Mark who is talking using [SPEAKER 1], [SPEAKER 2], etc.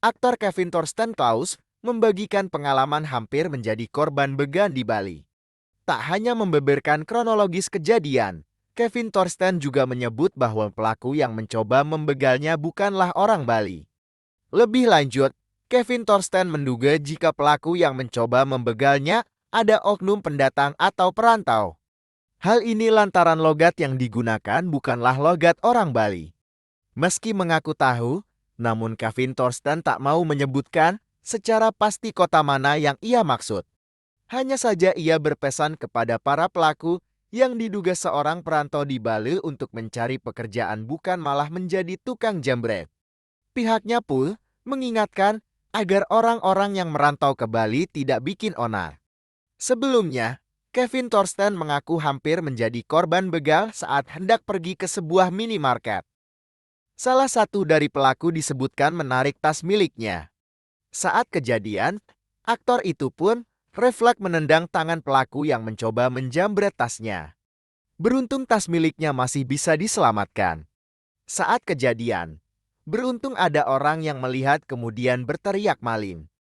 [SPEAKER 1] Aktor Kevin Thorsten Klaus membagikan pengalaman hampir menjadi korban begal di Bali. Tak hanya membeberkan kronologis kejadian, Kevin Thorsten juga menyebut bahwa pelaku yang mencoba membegalnya bukanlah orang Bali. Lebih lanjut, Kevin Thorsten menduga jika pelaku yang mencoba membegalnya ada oknum pendatang atau perantau. Hal ini lantaran logat yang digunakan bukanlah logat orang Bali. Meski mengaku tahu, namun Kevin Thorsten tak mau menyebutkan secara pasti kota mana yang ia maksud. Hanya saja ia berpesan kepada para pelaku yang diduga seorang perantau di Bali untuk mencari pekerjaan bukan malah menjadi tukang jambret. Pihaknya pun mengingatkan agar orang-orang yang merantau ke Bali tidak bikin onar. Sebelumnya, Kevin Thorsten mengaku hampir menjadi korban begal saat hendak pergi ke sebuah minimarket. Salah satu dari pelaku disebutkan menarik tas miliknya. Saat kejadian, aktor itu pun refleks menendang tangan pelaku yang mencoba menjambret tasnya. Beruntung tas miliknya masih bisa diselamatkan. Saat kejadian, beruntung ada orang yang melihat kemudian berteriak maling.